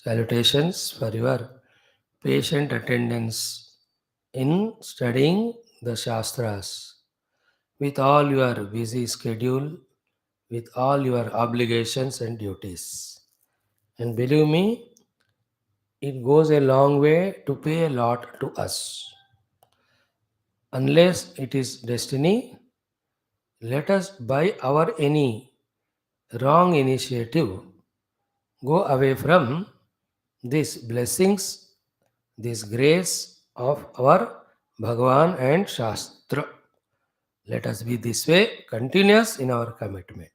Salutations for your patient attendance in studying the Shastras. With all your busy schedule, with all your obligations and duties. And believe me, it goes a long way to pay a lot to us. Unless it is destiny, let us by our any wrong initiative go away from these blessings, this grace of our Bhagavan and Shastra. Let us be this way continuous in our commitment.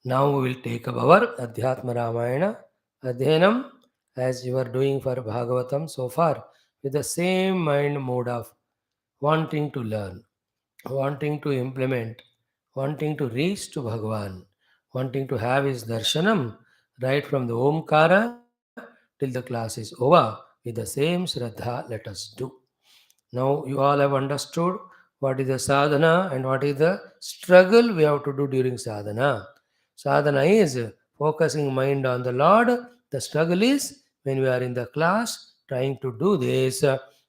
Now we will take up our Adhyatma Ramayana Adhyanam as you are doing for Bhagavatam so far with the same mind mode of wanting to learn, wanting to implement, wanting to reach to Bhagavan, wanting to have his darshanam right from the Omkara till the class is over with the same Shraddha let us do. Now you all have understood what is the sadhana and what is the struggle we have to do during sadhana. Sadhana is focusing mind on the Lord. The struggle is when we are in the class trying to do this,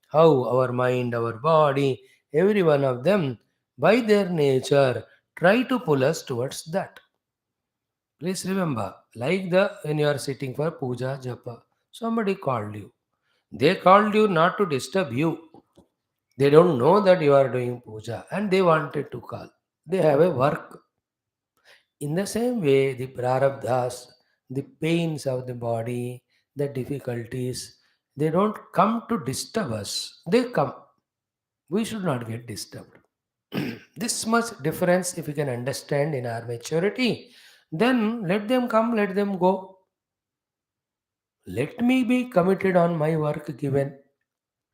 how our mind, our body, every one of them, by their nature, try to pull us towards that. Please remember, like the when you are sitting for puja japa, somebody called you. They called you not to disturb you. They don't know that you are doing puja and they wanted to call. They have a work. In the same way, the prarabdhas, the pains of the body, the difficulties, they don't come to disturb us. They come. We should not get disturbed. This much difference, if we can understand in our maturity, then let them come, let them go. Let me be committed on my work given.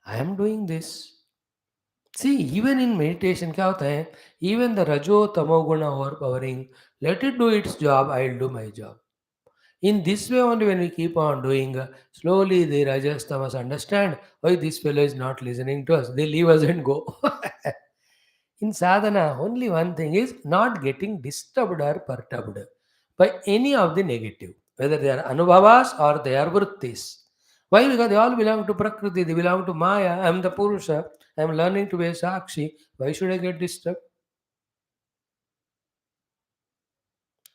I am doing this. See, even in meditation, क्या होता है? Even the rajo tamo guna overpowering, let it do its job, I'll do my job. In this way only when we keep on doing, slowly the rajas tamas understand, why this fellow is not listening to us. They leave us and go. In sadhana, only one thing is not getting disturbed or perturbed by any of the negative, whether they are anubhavas or they are vrittis. Why? Because they all belong to Prakriti, they belong to Maya. I am the Purusha, I am learning to be a Sakshi. Why should I get disturbed?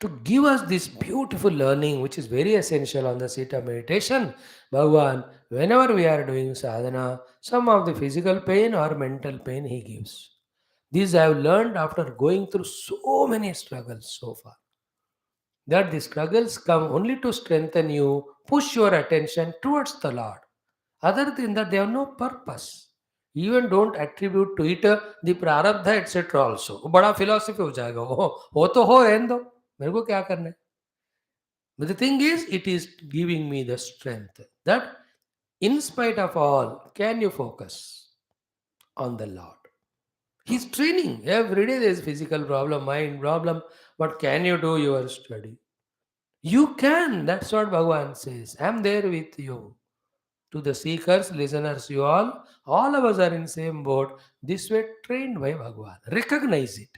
To give us this beautiful learning, which is very essential on the seat of meditation, Bhagavan, whenever we are doing sadhana, some of the physical pain or mental pain He gives. This I have learned after going through so many struggles so far. That the struggles come only to strengthen you, push your attention towards the Lord. Other than that, they have no purpose. Even don't attribute to it the prarabdha etc. also. वो बड़ा philosophy हो जाएगा. हो तो हो रहने दो. मेरे को क्या करना है? But the thing is, it is giving me the strength that in spite of all, can you focus on the Lord? He's training. Every day there is physical problem, mind problem. But can you do your study? You can. That's what Bhagavan says. I'm there with you. To the seekers, listeners, you all of us are in same boat. This way trained by Bhagavan. Recognize it.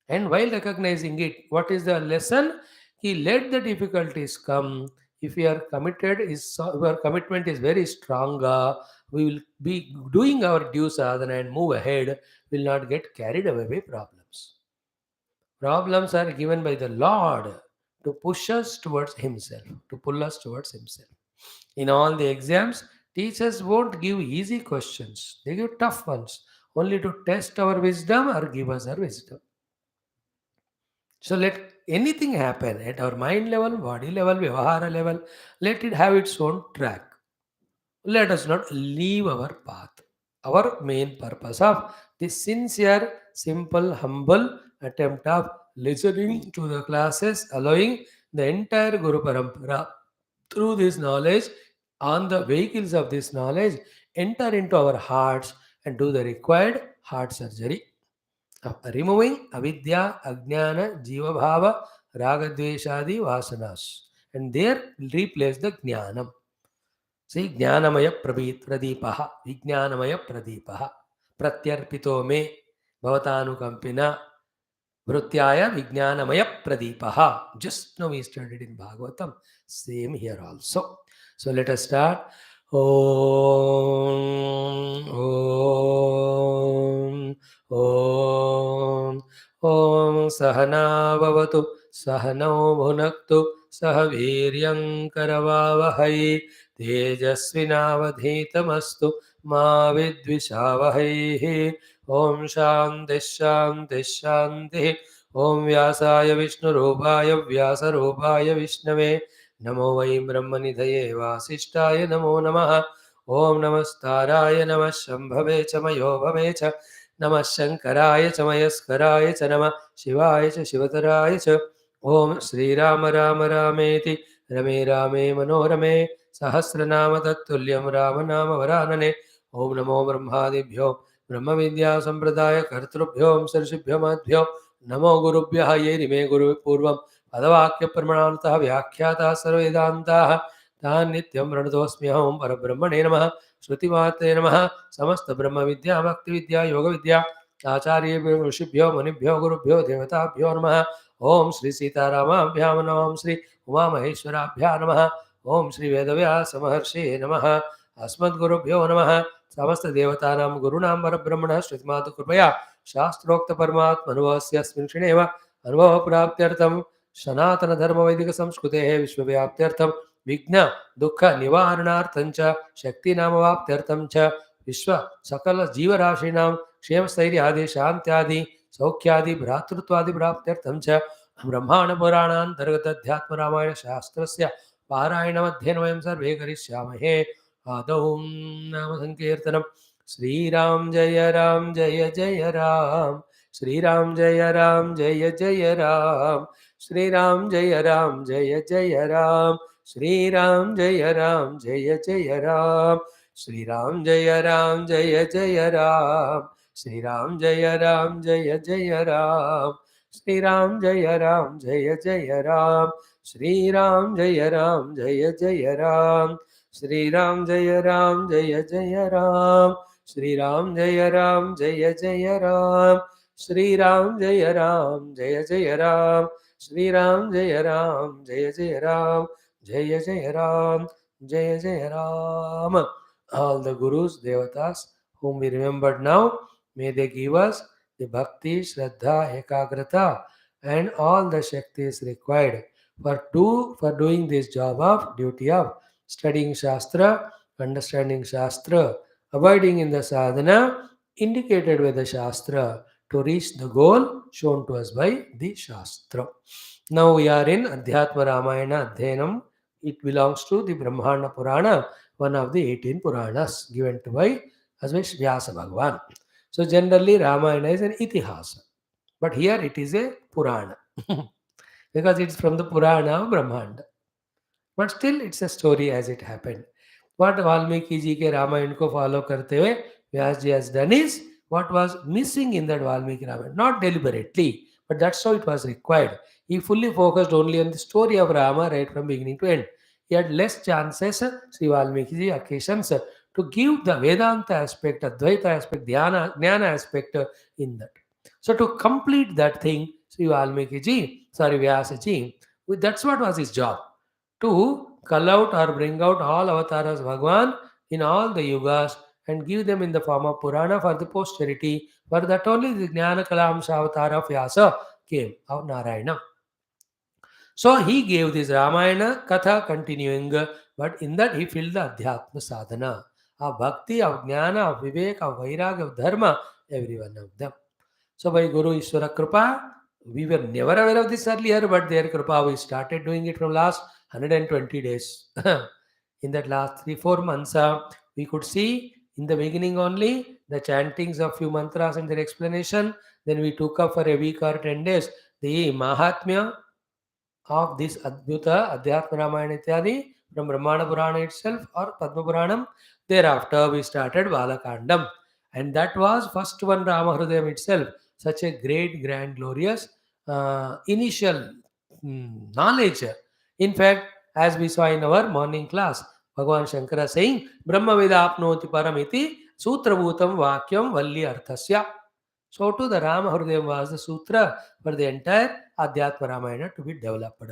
And while recognizing it, what is the lesson? He let the difficulties come. If your your commitment is very strong, we will be doing our due sadhana and move ahead. Will not get carried away by problems. Problems are given by the Lord to push us towards Himself, to pull us towards Himself. In all the exams, teachers won't give easy questions, they give tough ones, only to test our wisdom or give us our wisdom. So let anything happen at our mind level, body level, vyavahara level, let it have its own track. Let us not leave our path. Our main purpose of this sincere, simple, humble attempt of listening to the classes, allowing the entire Guru Parampara through this knowledge, on the vehicles of this knowledge, enter into our hearts and do the required heart surgery of removing avidya, ajnana, jiva bhava, raga, dveshadi, vasanas, and there replace the jnanam. See, Jnanamaya Pradipaha, Vijnanamaya Pradipaha, Pratyarpito me, Bhavatanukampina, Vrutyaya Vijnanamaya Pradipaha. Just now we studied in Bhagavatam, same here also. So let us start. Om, Om, Om, Om Sahana Bhavatu, Sahano Bhunaktu, Sahaviryam Karavavahai, Tejasvinavadhitamastu, Ma Vidvishavahai. Om Shanti Shanti Shanti. Om Vyasaya Vishnurupaya Vyasarupaya Vishnave. नमो वै ब्रह्मनिधये वासिष्ठाय नमो नमः. ॐ नमस्ताराय नमः शम्भवे च मयो भवे च नमः शङ्कराय च मयस्कराय च नमः शिवाय च शिवतराय च. ॐ श्रीराम राम रामेति रमे रामे मनोरमे सहस्रनाम तत्तुल्यं रामनाम वरानने. ॐ नमो ब्रह्मादिभ्यो ब्रह्मविद्यासम्प्रदाय कर्तृभ्यो ऋषिभ्यो मध्यो नमो गुरुभ्यः ये इमे गुरुपूर्वं पदवाक्यप्रमाणतः व्याख्याताः सर्ववेदान्ताः तान् नित्यं प्रणतोऽस्म्यहं परब्रह्मणे नमः. श्रुतिमात्रे नमः. समस्तब्रह्मविद्या भक्तिविद्या योगविद्या आचार्येभ्यो ऋषिभ्यो मुनिभ्यो गुरुभ्यो देवताभ्यो नमः. ओम श्री सीतारामाभ्यां नमः. श्री उमामहेश्वराभ्यां नमः. ओम श्री वेदव्यासमहर्षे नमः. अस्मद्गुरुभ्यो नमः. समस्तदेवतानां गुरूणां परब्रह्मणः श्रुतिमातुकृपया शास्त्रोक्तपरमात्मनुभवस्य अस्मिन् क्षणेव अनुभवप्राप्त्यर्थं सनातनधर्मवैदिकसंस्कृतेः विश्वव्याप्त्यर्थं विघ्न दुःख निवारणार्थं च शक्तिनामवाप्त्यर्थं च विश्व सकल जीवराशीनां क्षेमस्थैर्यादि शान्त्यादि सौख्यादि भ्रातृत्वादि प्राप्त्यर्थं च ब्रह्माण्डपुराणान्तर्गत अध्यात्मरामायणशास्त्रस्य पारायणमध्येन वयं सर्वे करिष्यामहे. आदौ नाम संकीर्तनं. श्रीराम जय राम जय जय राम. श्रीराम जय राम जय जय राम. श्रीराम जय राम जय जय राम. श्रीराम जय राम जय जय राम. श्रीराम जय राम जय जय राम. श्रीराम जय राम जय जय राम. श्रीराम जय राम जय जय राम. श्रीराम जय राम जय जय राम. श्रीराम जय राम जय जय राम. श्रीराम जय राम जय जय राम. श्रीराम जय राम जय जय राम. श्रीराम जय राम जय जय राम. जय जय राम जय जय Ram. All the gurus, devatas whom we remembered now, may they give us the bhakti, shraddha, ekagrata and all the shaktis required for doing this job of duty of studying Shastra, understanding Shastra, abiding in the sadhana indicated by the Shastra to reach the goal shown to us by the Shastra. Now we are in Adhyatma Ramayana Adhyanam. It belongs to the Brahmaanda Purana, one of the 18 Puranas given to by as by Vyasa Bhagavan. So generally Ramayana is an itihasa, but here it is a Purana because it's from the Purana of Brahmanda. But still it's a story as it happened. What Valmiki ji ke Ramayana ko follow karte hue Vyas ji has done is what was missing in that Valmiki Ramayana, not deliberately, but that's how it was required. He fully focused only on the story of Rama right from beginning to end. He had less chances, Sri Valmiki ji, occasions to give the Vedanta aspect, Advaita aspect, Jnana aspect in that. So to complete that thing, Sri Valmiki ji, sorry Vyasa ji, that's what was his job, to cull out or bring out all avatars of Bhagwan in all the yugas and give them in the form of Purana for the posterity. For that only the Jnana Kalamsha avatar of Vyasa came, of Narayana. So he gave this Ramayana Katha continuing, but in that he filled the Adhyatma sadhana of bhakti, of jnana, of vivek, of vairag, of dharma, every one of them. So by Guru Ishvara Kripa, we were never aware of this earlier, but their Kripa, we started doing it from last 120 days. In that last 3-4 months, we could see in the beginning only the chantings of few mantras and their explanation. Then we took up for a week or 10 days the Mahatmya of this Adbhuta, Adhyatma Ramayana Ityadi from Brahmana Purana itself or Padma Puranam. Thereafter, we started Balakandam. And that was first one Rama Hrudayam itself. Such a great, grand, glorious initial knowledge. In fact, as we saw in our morning class, Bhagavan Shankara saying, Brahma Veda apnoti paramiti sutra bhutam vakyam valli arthasya. So too the Rama Hrudayam was the sutra for the entire Adhyatma Ramayana to be developed.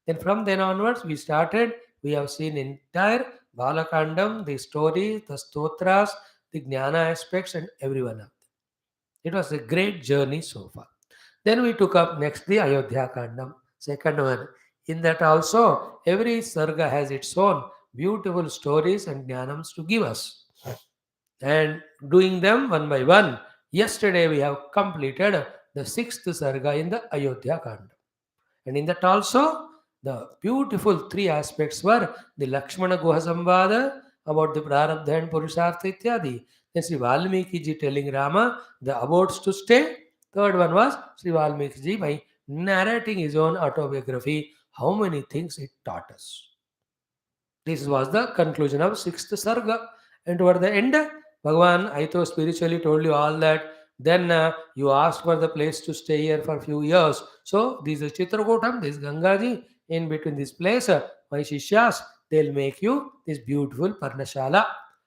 Then from then onwards we started We have seen entire Balakandam, the stories, the stotras, the jnana aspects, and every one of them. It was a great journey so far. Then we took up next the Ayodhya Kandam, second one. In that also, every sarga has its own beautiful stories and jnanams to give us. And doing them one by one. Yesterday we have completed the sixth sarga in the Ayodhya Kandam. And in that also, the beautiful three aspects were the Lakshmana Guha Samvada about the Prarabdha and Purushartha ityadi. Then Sri Valmiki ji telling Rama the abodes to stay. Third one was Sri Valmiki ji by narrating his own autobiography, how many things it taught us. This was the conclusion of sixth sarga. And toward the end, Bhagavan, I thought spiritually told you all that. Then you asked for the place to stay here for a few years. So this is Chitrakutam, this is Gangaji. In between this place, my Shishyas, they'll make you this beautiful Parnashala.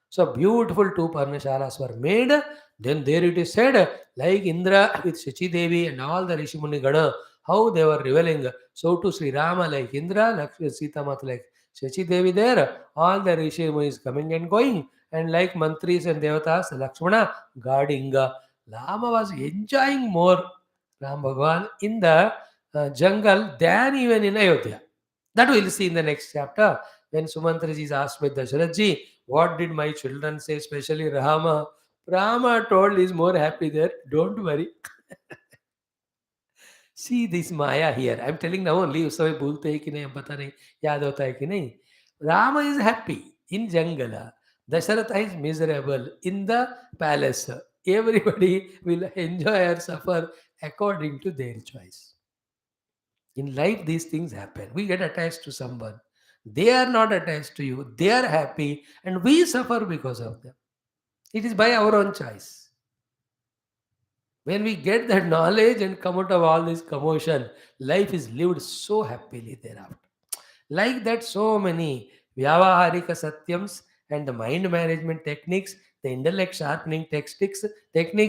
So beautiful two Parnashalas were made. Then there it is said, like Indra with Shachi Devi and all the Rishimuni Gana, how they were reveling. So to Sri Rama like Indra, like Sita Mata like Shachi Devi there, all the Rishi is coming and going, and like Mantris and Devatas, Lakshmana guarding. Rama was enjoying more Ram Bhagwan in the jungle than even in Ayodhya. That we'll see in the next chapter when Sumantra ji is asked by Dasharatha ji, what did my children say, especially Rama? Rama told he's more happy there. Don't worry. See this Maya here. I'm telling now only उस समय भूलते हैं कि नहीं हम पता नहीं याद होता है कि नहीं. Rama is happy in Jangala. Dasharatha is miserable in the palace. Everybody will enjoy or suffer according to their choice. In life, these things happen. We get attached to someone. They are not attached to you. They are happy, and we suffer because of them. It is by our own choice. When we get that knowledge and come out of all this commotion, life is lived so happily thereafter. Like that, so many Vyavaharika Satyams and the mind management techniques, the intellect sharpening techniques,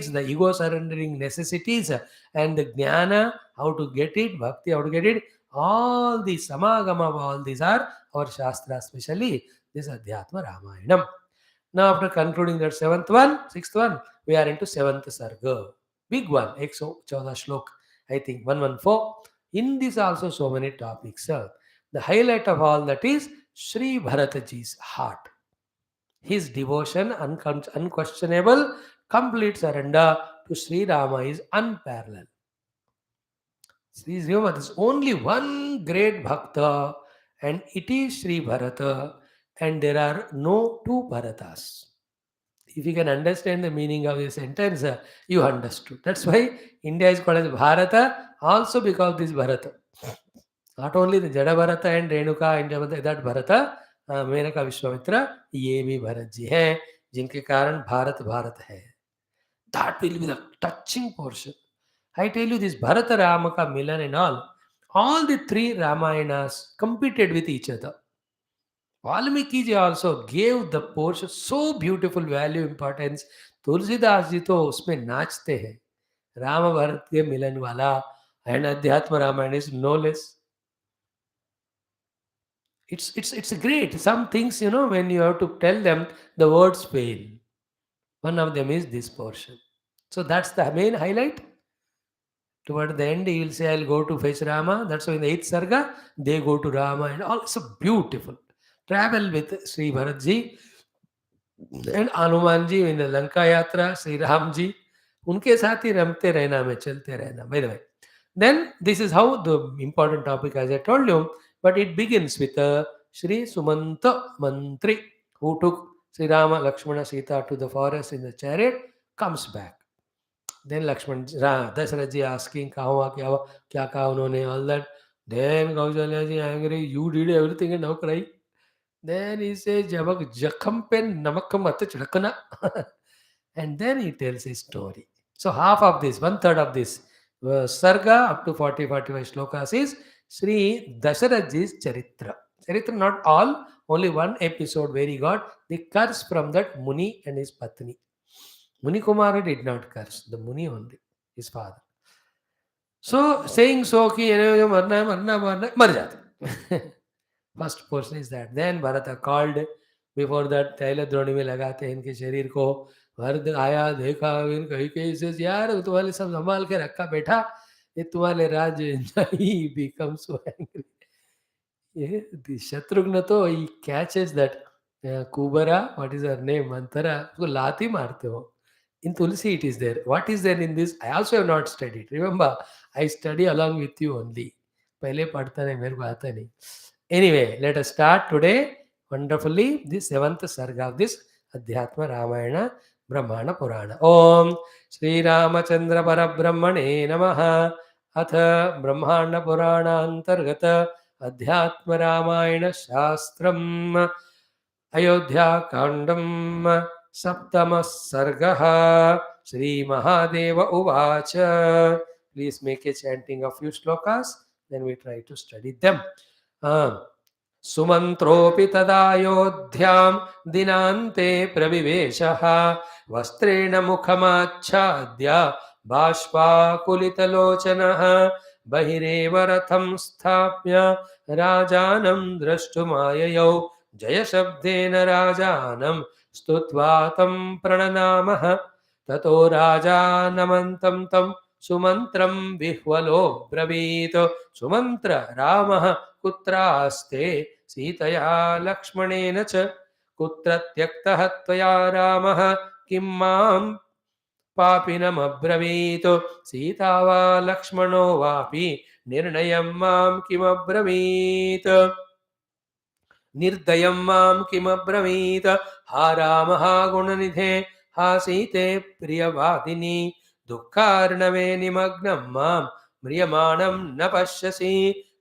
the ego surrendering necessities, and the jnana, how to get it, bhakti, how to get it, all the samagama of all these are our Shastra, especially this Adhyatma Ramayanam. Now, after concluding that seventh one, sixth one, we are into seventh sarga. Big one, 114 shlok, I think 114. In this also so many topics. The highlight of all that is Sri Bharataji's heart. His devotion, unquestionable, complete surrender to Sri Rama is unparalleled. Sri Rama, there is only one great Bhakta, and it is Sri Bharata, and there are no two Bharatas. If you can understand the meaning of this sentence, you understood. That's why India is called as Bharata, also because this Bharata. Not only the Jada Bharata and Renuka and that Bharata, Menaka Vishwamitra, ये भी भरत जी हैं जिनके कारण भारत भारत है. That will be the touching portion. I tell you this Bharata Ramaka Milan and all the three Ramayanas competed with each other. Valmiki ji also gave the portion so beautiful value importance. Tulsidas ji तो उसमें नाचते हैं. राम भरत के मिलन वाला and अध्यात्म Ramayan is no less. It's great. Some things, when you have to tell them, the words fail. One of them is this portion. So that's the main highlight. Toward the end, he will say, I'll go to fetch Rama. That's why in the 8th Sarga, they go to Rama and all. So beautiful. Travel with Sri Bharatji and Hanuman ji in the Lanka Yatra, Sri Ram ji. उनके साथ ही रमते रहना में चलते रहना. By the way, then this is how the important topic, as I told you, but it begins with Sri Sumanta Mantri, who took Sri Rama, Lakshmana, Sita to the forest in the chariot, comes back. Then Lakshman, Dasharatha ji asking, कहाँ हुआ, क्या हुआ, क्या कहा उन्होंने, all that. Then Kausalya ji angry, you did everything and now cry. Then he says, जब जख्म पे नमक मत छिड़कना. And then he tells his story. So half of this, one third of this sarga up to 40-45 shlokas is Sri Dasharathaji's Charitra. Charitra, not all, only one episode where he got the curse from that Muni and his Patni. Muni Kumara did not curse, the Muni only, his father. So saying so कि marna, mar जाते. First portion is that. Then Bharat called. Before that तैल द्रोणी में लगाते हैं इनके शरीर को. भरत आया, देखा कहीं कहीं से, यार तुम्हारे सब संभाल के रखा बैठा, ये तुम्हारे राज्य. He become so angry. ये शत्रुघ्न तो ही कैचेस दैट कुबरा, what is her name, Manthara, उसको लात ही मारते हो. In Tulsi it is there. What is there in this? I also have not studied. Remember, I study along with you only. पहले पढ़ता नहीं, मेरे को आता नहीं. Anyway, let us start today wonderfully this seventh sarga of this Adhyatma Ramayana Brahmana Purana. Om Sri Ramachandra Parabrahmane Namaha. अथ ब्रह्मांड पुराणांतर्गत अध्यात्म रामायण शास्त्रम् अयोध्या कांडम सप्तम सर्गः. श्री महादेव उवाच. Please make a chanting of few shlokas, then we try to study them. सुमन्त्रोऽपि तदायोध्यां दिनान्ते प्रविवेशः. वस्त्रेण मुखमाच्छाद्य बाष्पाकुलितलोचनः. बहिरेव रथं स्थाप्य राजानं द्रष्टुमाययौ. जयशब्देन राजानं स्तुत्वा तं प्रणनामः. ततो राजानमन्तं तं सुमन्त्रं विह्वलो ब्रवीत्. सुमन्त्र रामः कुत्रास्ते सीतया लक्ष्मणेन च. कुत्र त्यक्तः त्वया रामः किं मां पापिनमब्रवीत्. सीता वा लक्ष्मणो वापि निर्णयं मां किमब्रवीत्. निर्दयं मां किमब्रवीत्. हा राम हा गुणनिधे हा सीते प्रियवादिनी. दुःखार्णवे निमग्नं मां म्रियमाणं न पश्यसि.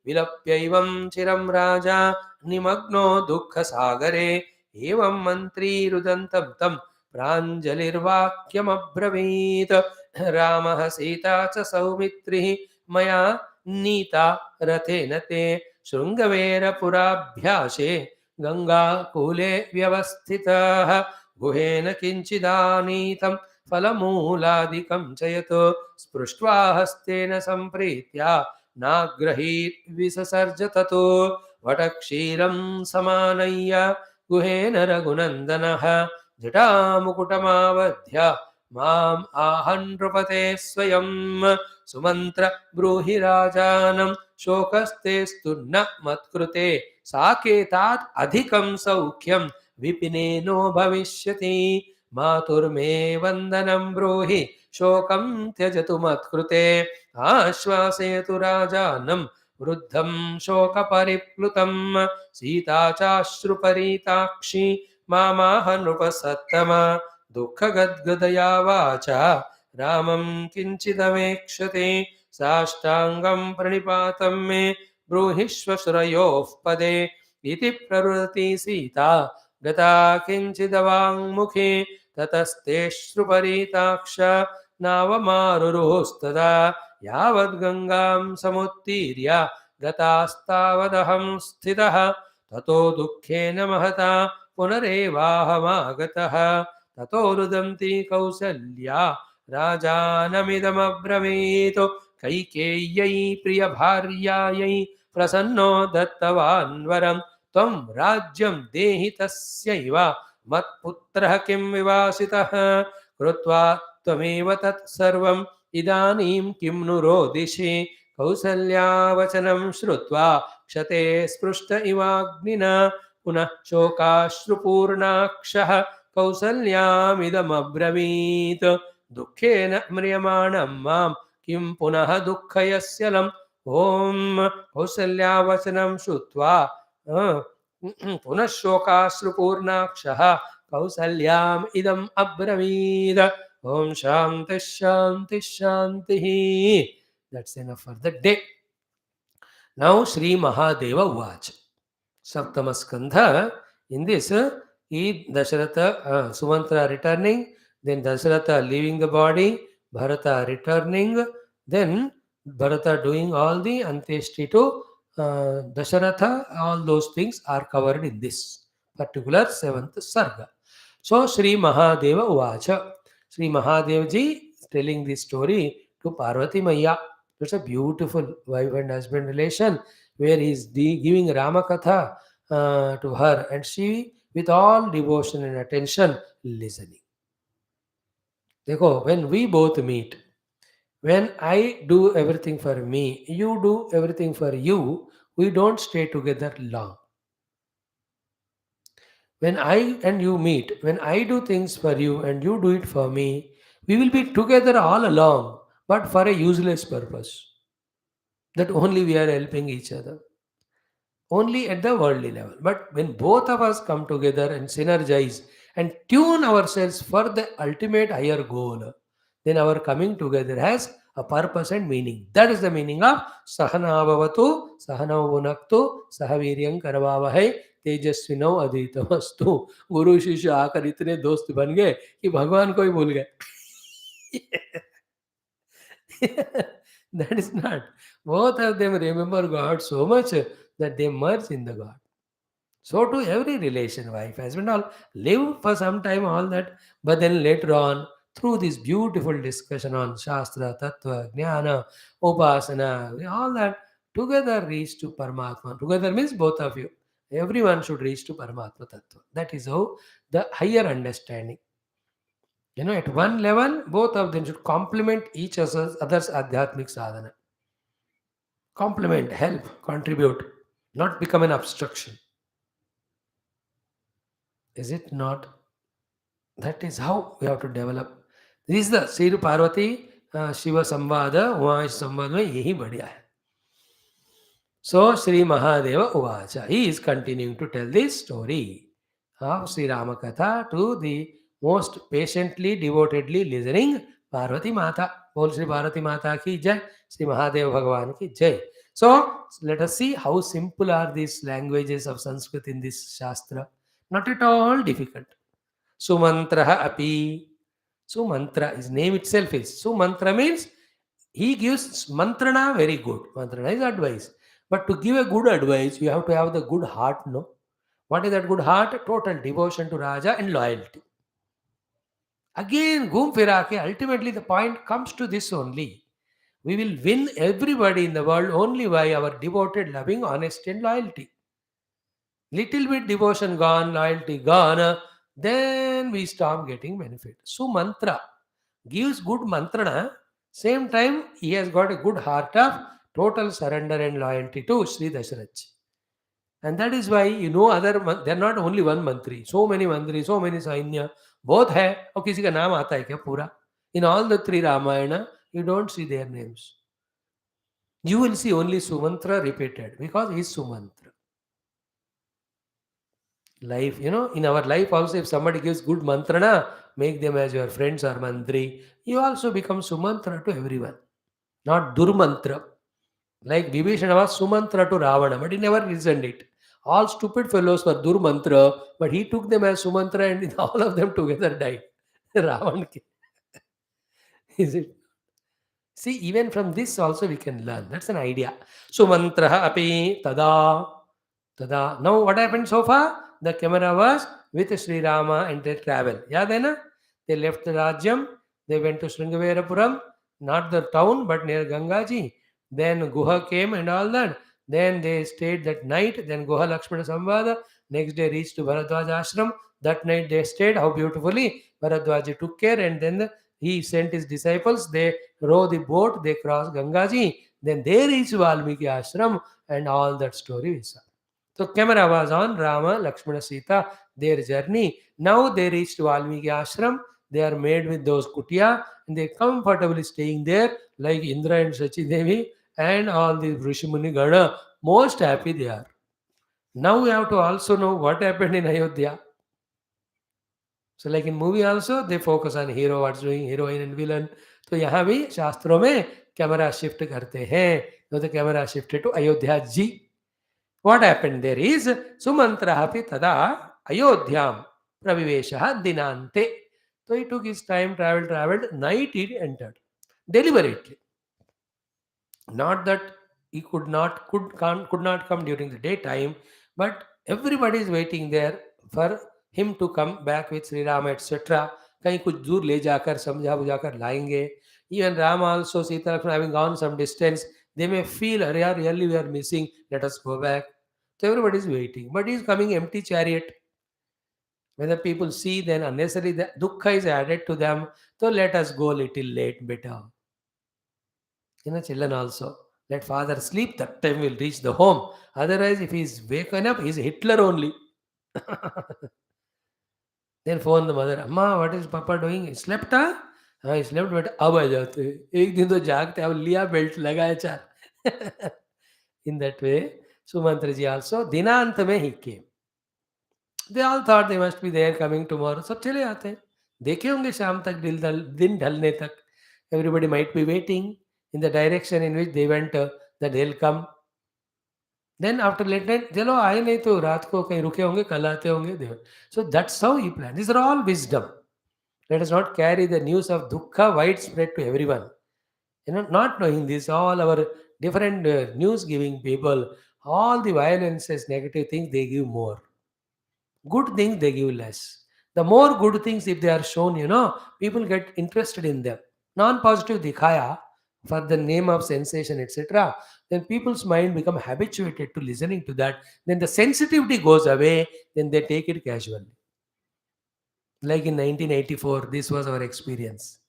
विलप्यैवं चिरं राजा निमग्नो दुःखसागरे. एवं मन्त्री रुदन्तं तं प्राञ्जलिर्वाक्यमब्रवीत्. रामः सीता च सौमित्रिः मया नीता रथेन ते. शृङ्गवेरपुराभ्यासे गङ्गाकूले व्यवस्थितः. गुहेन किञ्चिदानीतं फलमूलादिकं च यत्. स्पृष्ट्वा हस्तेन सम्प्रीत्या नाग्रहीत् विससर्ज ततो. वटक्षीरं समानय्य गुहेन रघुनन्दनः. जटामुकुटमावध्य माम् आहन्नृपते स्वयं. सुमन्त्र ब्रूहि राजानं शोकस्तेस्तु न मत्कृते. साकेतात् अधिकं सौख्यं विपिनेनो भविष्यति. मातुर्मे वन्दनं ब्रूहि शोकं त्यजतु मत्कृते. आश्वासयतु राजानं वृद्धं शोकपरिप्लुतं. सीता चाश्रुपरीताक्षी मामाह नृपसत्तमा. दुःखगद्गदया वाचा रामं किञ्चिदवेक्षते. साष्टाङ्गं प्रणिपातं मे ब्रूहिष्व श्रयोः पदे. इति प्ररुदती सीता गता किञ्चिदवाङ्मुखे. ततस्तेऽश्रुपरीताक्ष नावमारुरुस्तदा. यावद्गङ्गां समुत्तीर्य गतास्तावदहं स्थितः. ततो दुःखेन महता पुनरेवाहमागतः. ततो रुदन्ती कौसल्या राजानमिदमब्रवीत्. कैकेय्यै प्रियभार्यायै प्रसन्नो दत्तवान् वरम्. त्वं राज्यं देहि तस्यैव मत्पुत्रः किं विवासितः. कृत्वा त्वमेव तत्सर्वम् इदानीं किं नु रोदिषि. कौसल्यावचनं श्रुत्वा क्षते स्पृष्ट इवाग्निना. पुनः शोकाश्रुपूर्णाक्षः कौसल्यामिदमब्रवीत्. दुःखेन म्रियमाणं मां किं पुनः दुःखयस्यलम्. ॐ कौसल्यावचनं श्रुत्वा पुनः शोकाश्रुपूर्णाक्षः कौसल्याम् इदम् अब्रवीत्. ॐ शान्तिः शान्तिः शान्तिः. That's enough for the day. Now Sri Mahadeva Uvacha. Saptama Skandha. In this, Dasharatha, Sumantra returning, then Dasharatha leaving the body, Bharata returning, then Bharata doing all the Antyeshti to Dasharatha. All those things are covered in this particular seventh sarga. So Sri Mahadeva Uvacha. Sri Mahadevji is telling this story to Parvati Maya. It's a beautiful wife and husband relation where he is giving Ramakatha to her, and she, with all devotion and attention, listening. Dekho, when we both meet, when I do everything for me, you do everything for you, we don't stay together long. When I and you meet, when I do things for you and you do it for me, we will be together all along, but for a useless purpose. That only we are helping each other. Only at the worldly level. But when both of us come together and synergize and tune ourselves for the ultimate higher goal, then our coming together has a purpose and meaning. That is the meaning of Sahana Bhavatu, Sahana Vunaktu, Sahaviryam Karavavahai, तेजस्विनो अधीतमस्तु. गुरु शिष्य आकर इतने दोस्त बन गए कि भगवान को ही भूल गए. That is not. Both of them remember God so much that they merge in the God. So to every relation, wife, husband, all live for some time, all that, but then later on, through this beautiful discussion on Shastra, Tattva, Jnana, Upasana, all that, together reach to Paramatma. Together means both of you. Everyone should reach to Paramatma Tattva. That is how the higher understanding. At one level, both of them should complement each other's Adhyatmic sadhana. Complement, help, contribute, not become an obstruction. Is it not? That is how we have to develop. This is the Sri Parvati Shiva Samvada, Umash Samvada में यही बढ़िया है. So Sri Mahadeva Uvacha, he is continuing to tell this story of Sri Ramakatha to the most patiently, devotedly listening Parvati Mata. Bol Sri Parvati Mata ki jai, Sri Mahadeva Bhagavan ki jai. So let us see how simple are these languages of Sanskrit in this Shastra. Not at all difficult. Sumantra api. Sumantra, his name itself is. Sumantra means he gives mantrana very good. Mantrana is advice. But to give a good advice, you have to have the good heart, no? What is that good heart? Total devotion to Raja and loyalty. Again, Gum Firake, ultimately the point comes to this only. We will win everybody in the world only by our devoted, loving, honesty, and loyalty. Little bit devotion gone, loyalty gone, then we stop getting benefit. So mantra gives good mantrana, same time he has got a good heart of total surrender and loyalty to Sri Dasharatha. And that is why they're not only one mantri, so many mantri, so many sainya, both hai, और किसी का नाम आता है क्या पूरा? In all the three Ramayana, you don't see their names. You will see only Sumantra repeated because he is Sumantra. Life, in our life also, if somebody gives good mantrana, make them as your friends or mantri, you also become Sumantra to everyone, not Durmantra. Like Vibhishana was Sumantra to Ravana, but he never listened it. All stupid fellows were Durmantra, but he took them as Sumantra and all of them together died. Ravan, is it? See, even from this also we can learn. That's an idea. Sumantra api tada. Tada. Now what happened so far? The camera was with Sri Rama and they travel. Yeah, then they left the Rajyam. They went to Sringaverapuram, not the town, but near Gangaji. Then Guha came and all that. Then they stayed that night. Then Guha Lakshmana Samvada. Next day reached to Bharadwaj Ashram. That night they stayed. How beautifully Bharadwaji took care, and then he sent his disciples. They row the boat. They cross Gangaji. Then they reached Valmiki Ashram, and all that story is. So camera was on Rama, Lakshmana, Sita, their journey. Now they reached Valmiki Ashram. They are made with those kutia and they comfortably staying there like Indra and Sachi Devi and all the Rishimuni Gana. Most happy they are. Now we have to also know what happened in Ayodhya. So like in movie also, they focus on hero, what's doing, heroine and villain. तो यहाँ भी शास्त्रों में camera shift करते हैं. So the camera shifted to Ayodhya ji. What happened there is Sumantrahapi tada Ayodhyam Praviveshaha Dinante. So he took his time, traveled, night he entered. Deliberately. Not that he could not come during the daytime, but everybody is waiting there for him to come back with Sri Rama, etc. कहीं कुछ दूर ले जाकर समझा बुझाकर लाएंगे. Even Rama also, Sita Lakshmana having gone some distance, they may feel, अरे यार, really we are missing, let us go back. So everybody is waiting. But he is coming empty chariot. When the people see, then unnecessarily the dukkha is added to them. So let us go little late, better. Children also. Let father sleep, that time we'll reach the home. Otherwise, if he's waken up, he's Hitler only. Then phone the mother, Amma, what is Papa doing? He slept, huh? हाँ slept, but अब आ जाते हैं. एक दिन तो जागते अब लिया बेल्ट लगाया चार. In that way, Sumantra ji also, दिनांत में he came. They all thought they must be there coming tomorrow. सब चले आते हैं. देखे होंगे शाम तक दिन ढलने तक. Everybody might be waiting in the direction in which they went, that they'll come. Then after late night, चलो आए नहीं तो रात को कहीं रुके होंगे, कल आते होंगे. So that's how he planned. These are all wisdom. Let us not carry the news of dukkha widespread to everyone. Not knowing this, all our different news giving people, all the violences, negative things, they give more. Good things, they give less. The more good things, if they are shown, people get interested in them. Non-positive dikhaya, for the name of sensation, etc., then people's mind become habituated to listening to that. Then the sensitivity goes away, then they take it casually. Like in 1984, this was our experience.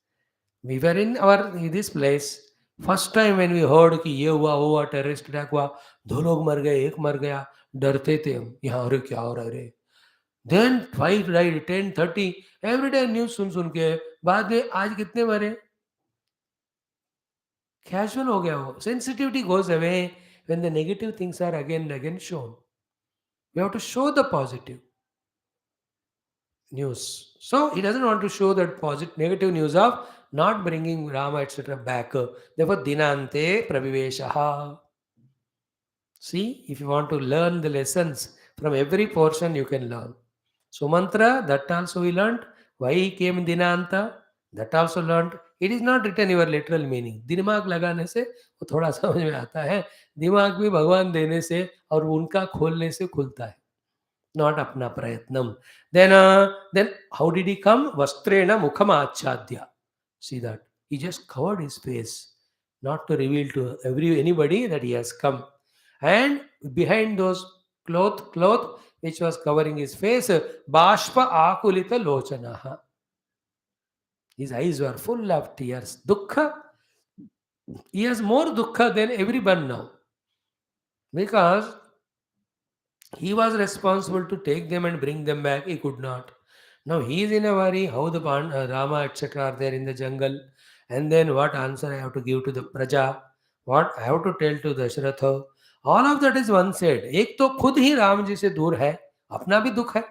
We were in this place. First time when we heard कि ये हुआ वो हुआ terrorist attack हुआ, 2 लोग मर गए, एक मर गया, डरते थे हम यहाँ, अरे क्या हो रहा है रे. देन 5 डाइड, 10, 30, एवरीडे न्यूज सुन सुन के बाद में आज कितने मरे. कैजुअल हो गया वो. Sensitivity goes away when the negative things are again and again shown. We have to show the positive news. So he doesn't want to show that positive, negative news of not bringing Rama, etc. back. Therefore, dinante praviveshaha. See, if you want to learn the lessons from every portion, you can learn. Sumantra, that also we learned. Why he came in dinanta, that also learned. It is not written your literal meaning. दिमाग लगाने से वो थोड़ा समझ में आता है. दिमाग भी भगवान देने से और उनका खोलने से खुलता है. Not apna prayatnam. Then how did he come? Vastrena mukham achadya. See that? He just covered his face, not to reveal to anybody that he has come. And behind those cloth which was covering his face, bashpa akulita lochanaha. His eyes were full of tears. Dukkha. He has more dukkha than everyone now. Because he was responsible to take them and bring them back. He could not. Now he is in a worry how the Rama, etc. are there in the jungle. And then what answer I have to give to the Praja. What I have to tell to Dasharatha. All of that is one said. एक तो खुद ही राम जी से दूर है, अपना भी दुख है.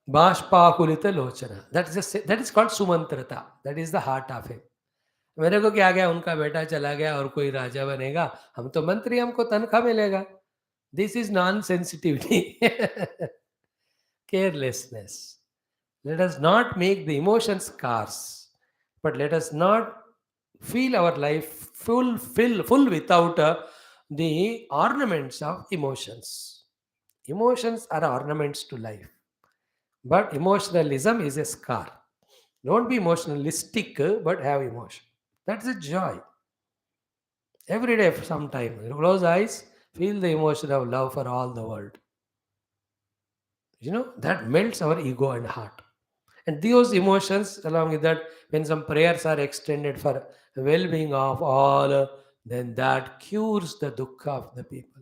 बाष्पाकुलित Lochana. That is called sumantrata. That is the heart of him. मेरे को क्या गया, उनका बेटा चला गया और कोई राजा बनेगा, हम तो मंत्री, हमको तनख्वाह मिलेगा. This is non sensitivity. Carelessness. Let us not make the emotions scarce, but let us not feel our life full without the ornaments of emotions. Emotions are ornaments to life, but emotionalism is a scar. Don't be emotionalistic, but have emotion. That's a joy. Every day, sometime, close eyes, feel the emotion of love for all the world. That melts our ego and heart. And those emotions, along with that, when some prayers are extended for well-being of all, then that cures the dukkha of the people.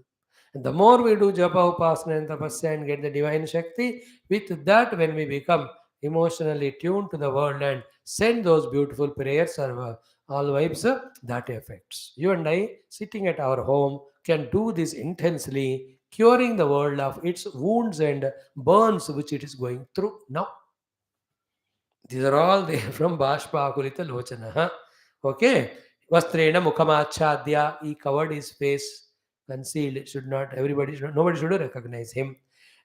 And the more we do japa, upasana and tapasya and get the divine shakti, with that, when we become emotionally tuned to the world and send those beautiful prayers or all vibes, that affects. You and I, sitting at our home, can do this intensely, curing the world of its wounds and burns which it is going through now. These are all there from Bashpa Akulita Lochana. Okay. Vastrena Mukhamachadya. He covered his face, concealed. Nobody should recognize him.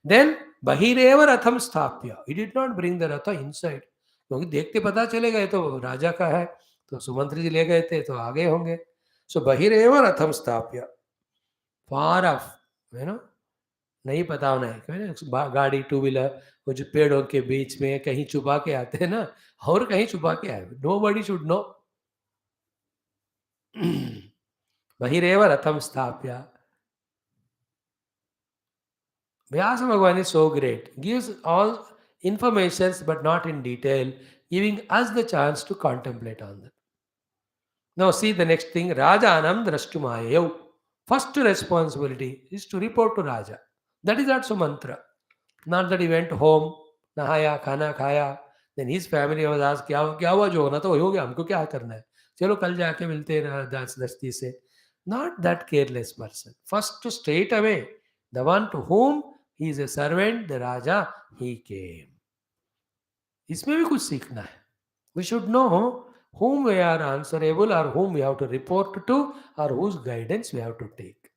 Then Bahireva Ratham Sthapya. He did not bring the Ratha inside. क्योंकि देखते पता चलेगा ये तो राजा का है, तो सुमंत्री जी ले गए थे तो आगे होंगे. सो बहिरेव रथम स्थाप्य, फार ऑफ, नहीं पता होना है. गाड़ी, 2 व्हीलर, वो जो पेड़ों के बीच में कहीं छुपा के आते हैं ना, और कहीं छुपा के आए. Nobody should know. Bahireva Ratham Sthapya. Vyasa Bhagavan is so great. Gives all informations but not in detail, giving us the chance to contemplate on that. Now see the next thing. Rajanam Drashtumayav. First responsibility is to report to Raja. That is also mantra. Not that he went home, नहाया खाना खाया, then his family was asked क्या क्या हुआ, जो होना तो हो गया, हमको क्या करना है, चलो कल जाके मिलते हैं दस्ती से. Not that careless person. First to straight away, the one to whom he is a servant, the Raja, he came. इसमें भी कुछ सीखना है. We should know whom we are answerable or whom we have to report to or whose guidance we have to take.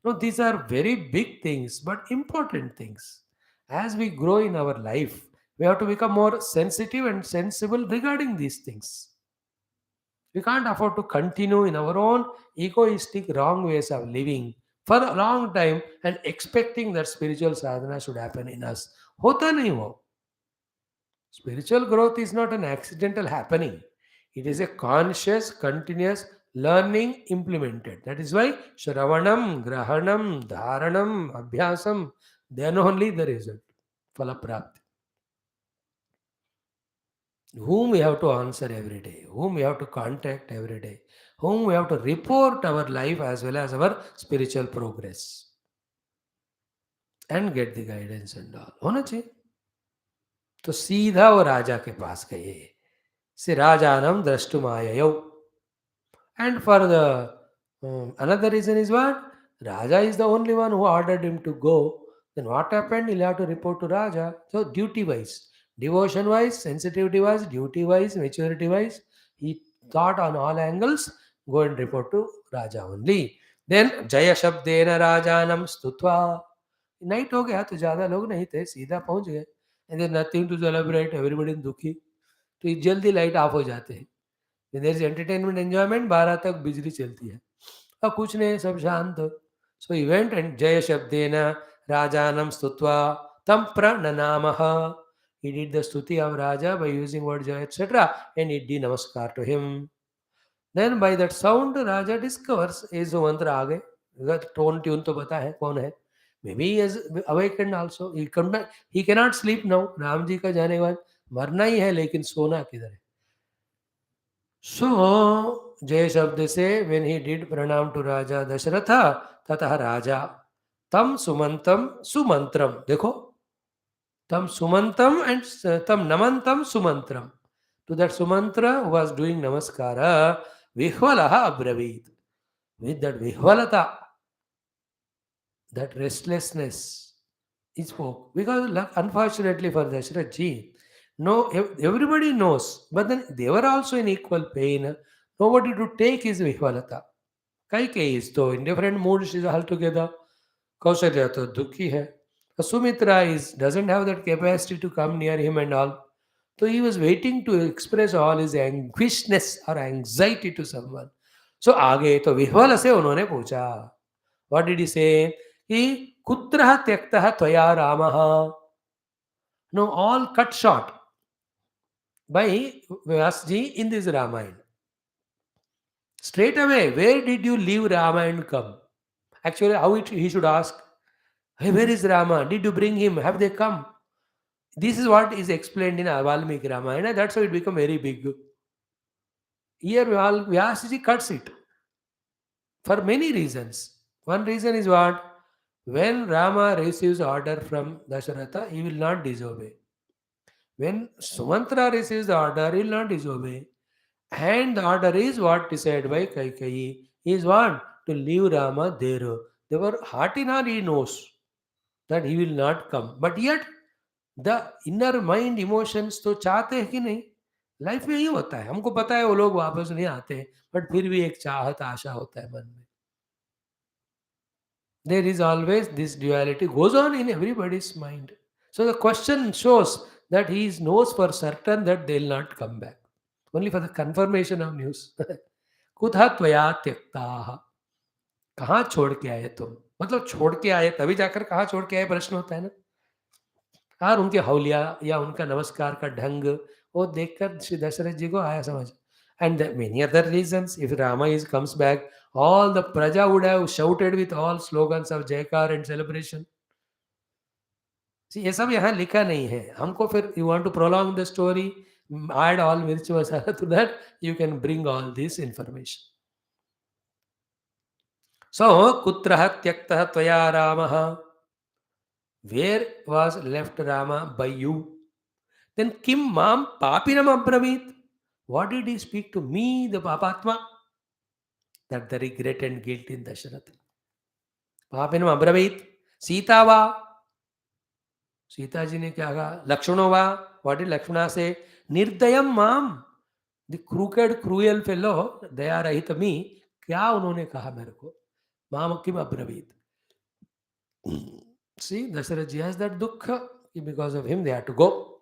No, these are very big things, but important things. As we grow in our life, we have to become more sensitive and sensible regarding these things. We can't afford to continue in our own egoistic, wrong ways of living for a long time and expecting that spiritual sadhana should happen in us. Hota nahi wo. Spiritual growth is not an accidental happening. It is a conscious, continuous learning implemented. That is why Shravanam, Grahanam, Dharanam, Abhyasam, then only the result. Falaprapti. Whom we have to answer every day, whom we have to contact every day, whom we have to report our life as well as our spiritual progress and get the guidance and all. होना चाहिए. तो सीधा वो राजा के पास गए. से राजानम द्रष्टुमाययौ. And for the another reason is what? Raja is the only one who ordered him to go. Then what happened? He'll have to report to Raja. So duty wise, devotion wise, sensitivity wise, duty wise, maturity wise, he thought on all angles, go and report to Raja only. Then Jaya Shabdena Rajanam Stutva. Night हो गया तो ज़्यादा लोग नहीं थे, सीधा पहुंच गए. And there nothing to celebrate, everybody दुखी. तो ये जल्दी लाइट ऑफ हो जाते हैं. देयर इज एंटरटेनमेंट एंजॉयमेंट, 12 तक बिजली चलती है. अब कुछ नहीं, सब शांत. सो इवेंट एंड जय शब्देन राजानम स्तुत्वा तम प्रणनामः. He did the stuti of Raja by using word Jaya, etc. And he did namaskar to him. Then by that sound, Raja discovers ये जो मंत्र आ गए, टोन ट्यून तो पता है कौन है. Maybe he is awakened also. He cannot sleep now. Ram ji का जाने के बाद मरना ही है, लेकिन सोना किधर है. So, Jay Shabd say, when he did pranam to Raja Dasharatha, tatah Raja, tam sumantam sumantram. देखो, tam sumantam and tam namantam sumantram. To that Sumantra who was doing namaskara, vihvalaha abravit. With that vihvalata, that restlessness, he spoke. Because unfortunately for Dasharath ji, no, everybody knows, but then they were also in equal pain. Nobody to take his vihvalata. Kaikeyi is though in different moods, she is altogether. Kausalya to dukhi hai. Sumitra is doesn't have that capacity to come near him and all. So he was waiting to express all his anguishness or anxiety to someone. So आगे तो विह्वल से उन्होंने पूछा. What did he say? कि कुत्रः त्यक्तः त्वया रामः. No, all cut short by Vyasji in this Ramayana. Straight away, where did you leave Rama and come? Actually, how he should ask, hey, where is Rama? Did you bring him? Have they come? This is what is explained in Valmiki Ramayana. That's why it become very big. Here, Vyasji cuts it for many reasons. One reason is what? When Rama receives order from Dasharatha, he will not disobey. When Sumantra receives the order, he will not disobey. And the order is what decided by Kaikeyi. Is what? To leave Rama there. They were heart in heart, he knows that he will not come. But yet, the inner mind emotions तो चाहते हैं कि नहीं. Life में ही होता है, हमको पता है वो लोग वापस नहीं आते, बट फिर भी एक चाहत आशा होता है मन में. There is always this duality goes on in everybody's mind. So the question shows that he knows for certain that they will not come back. Only for the confirmation of news. कुतः त्वया त्यक्ताः. कहाँ छोड़ के आए तुम? मतलब छोड़ के आए तभी जाकर कहाँ छोड़ के आए प्रश्न होता है ना. और उनके हौलिया या उनका नमस्कार का ढंग वो देखकर श्री दशरथ जी को आया समझ. And there are many other reasons. If Rama is comes back, All the praja would have shouted with all slogans of Jaykar and celebration. See, ये सब यहाँ लिखा नहीं है हमको. फिर you want to prolong the story, add all mirchi masala to that, you can bring all this information. So kutraha tyaktah tvaya ramaha, where was left Rama by you? Then kim mam papinam abravit, what did he speak to me, the papatma? That the regret and guilt in Dasharatha. papinam abravit Sita वा, सीता जी ने क्या कहा? लक्ष्मणो वा, what did Lakshmana से? निर्दयम माम, the crooked cruel fellow, दया रहित मी, क्या उन्होंने कहा मेरे को? माम किम अब्रवीत. See, Dasharatha ji has that dukha, because of him they had to go.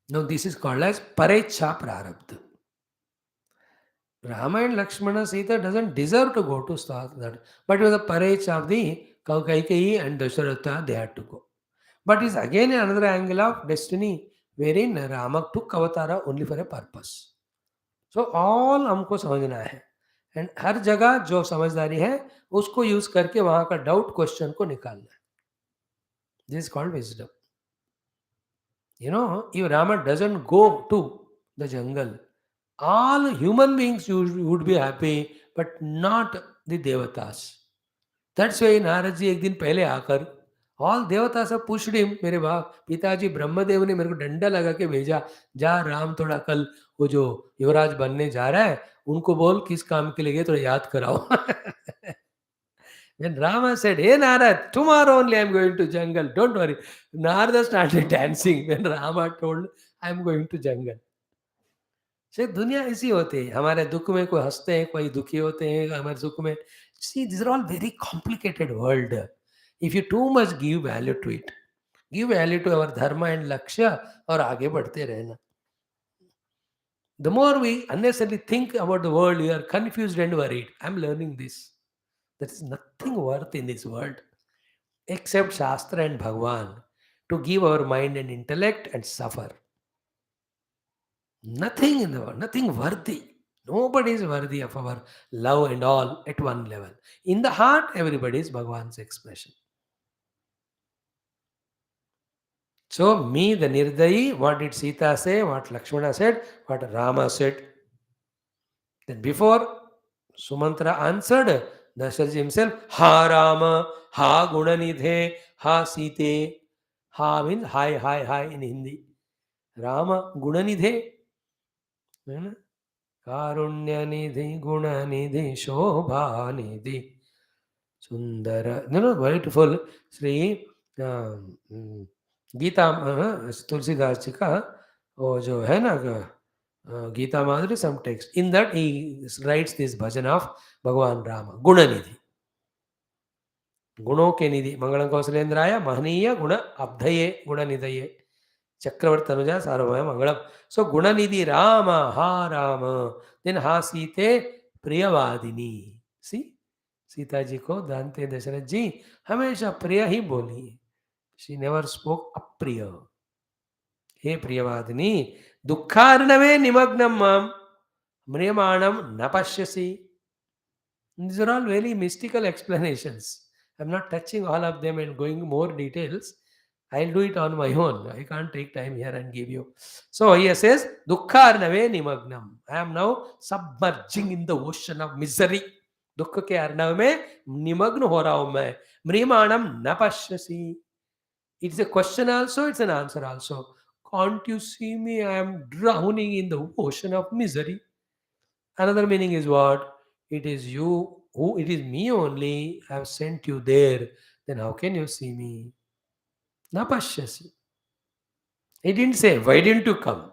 Now this is called as parecha prarabdha. Rama and Lakshmana, Sita doesn't deserve to go to that, but it was the parecha of the Kaikeyi and Dasharatha, they had to go. But it's again another angle of destiny, wherein Rama took avatara only for a purpose. So all हमको समझना है, and हर जगह जो समझदारी है उसको use करके वहां का डाउट क्वेश्चन को निकालना है. This is called wisdom. You know, if Rama doesn't go to the jungle, all human beings would be happy, but not the devatas. That's why Narad ji एक दिन पहले आकर ऑल देवता सब pushed him, मेरे बाप पिताजी ब्रह्मदेव ने मेरे को डंडा लगा के भेजा, जा राम थोड़ा कल वो जो युवराज बनने जा रहा है उनको बोल किस काम के लिए गए थोड़ा याद कराओ. When Rama said, "Hey Narad, tomorrow only I am going to jungle. Don't worry." Narada started dancing when Rama told, "I am going to jungle." से दुनिया ऐसी होती है, हमारे दुख में कोई हंसते हैं, कोई दुखी होते हैं, हमारे सुख में. See, these are all very complicated world. If you too much give value to it, give value to our dharma and lakshya, और आगे बढ़ते रहना. The more we unnecessarily think about the world, we are confused and worried. I am learning this. There is nothing worth in this world except Shastra and Bhagwan to give our mind and intellect and suffer. Nothing in the world, nothing worthy. Nobody is worthy of our love and all at one level. In the heart, everybody is Bhagwan's expression. So, me, the Nirdayi, what did Sita say, what Lakshmana said, what Rama said. Then before Sumantra answered, Dasharatha himself, Ha Rama, Ha Gunanidhe, Ha Site. Ha means hi, hi, hi in Hindi. Rama Gunanidhe. Karunyanithi, Gunanidhi, Shobhanidhi. Sundara. Beautiful. Sri Gita, Tulsidas ji का वो जो है ना Gita Madhuri, some text. In that he writes this bhajan of Bhagavan Rama. Gunanidhi. गुणों के निधि मंगलम कौशलेन्द्राय महनीय गुण अब्धये गुणनिधये चक्रवर्ती अनुजा सार्वभौम मंगलम. सो गुणनिधि राम, हा Ram. Then हा सीते प्रियवादिनी. सी, सीता जी को जानते दशरथ जी हमेशा प्रिय ही बोली. शी नेवर स्पोक अप्रिय. हे प्रियवादिनी, दुखार्णवे निमग्नम माम म्रियमाणम न पश्यसि. These are all very mystical explanations. I'm not touching all of them and going more details. I'll do it on my own. I can't take time here and give you. So he says, Dukkha-arnave nimagnam. I am now submerging in the ocean of misery. Dukkha ke arnav mein nimagn ho raha hu main. Mrimanam na pashyasi. It's a question also, it's an answer also. Can't you see me? I am drowning in the ocean of misery. Another meaning is what? It is you who, it is me only. I have sent you there. Then how can you see me? Na pashyasi. He didn't say, why didn't you come?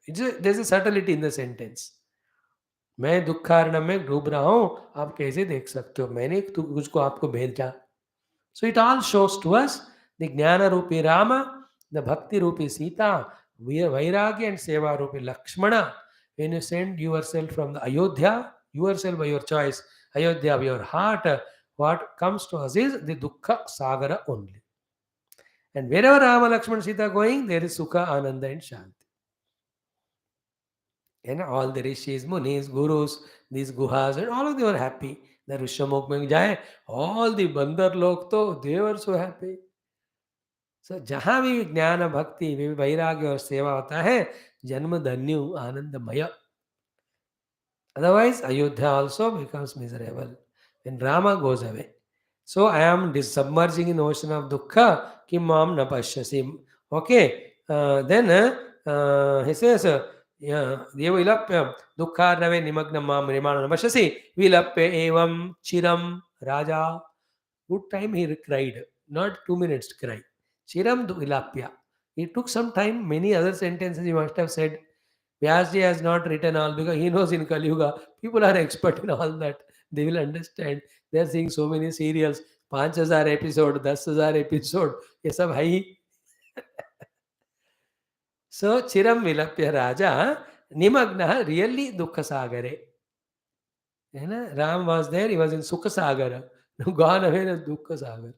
There's a subtlety in the sentence. मैं दुखारण में डूब रहा हूं, आप कैसे देख सकते हो? मैंने तुझको आपको भेजा. So it all shows to us the Jnana Rupi Rama, the Bhakti Rupi Sita, Vairagya and Seva Rupi Lakshmana. When you send yourself from the Ayodhya, yourself by your choice, Ayodhya by your heart, what comes to us is the Dukkha Sagara only. And wherever Rama, Lakshmana, Sita are going, there is Sukha, Ananda and Shanti. And all the rishis, munis, gurus, these guhas, and all of them were happy. The Rishamukh mein jaye, all the Bandar log to, they were so happy. So जहाँ भी ज्ञान भक्ति वैराग्य और सेवा होता है, जन्म धन्य आनंदमय. Otherwise, Ayodhya also becomes miserable when Rama goes away. So I am submerging in ocean of dukkha, kim mam na pashyasi. Okay, he says, Deva ilapya dukkha rave nimagna mam rimana na pashyasi, vilapya evam chiram raja. Good time he cried, not 2 minutes cry. Chiram vilapya. It took some time, many other sentences he must have said. Vyasji has not written all because he knows in Kali Yuga, people are expert in all that. They will understand. They are seeing so many serials, 5,000 episode, 10,000 episode. ये सब है ही. So Chiram Vilapya Raja Nimagna really Dukha Sagare. You know, Ram was there, he was in Sukha Sagara. Gone away in Dukha Sagar.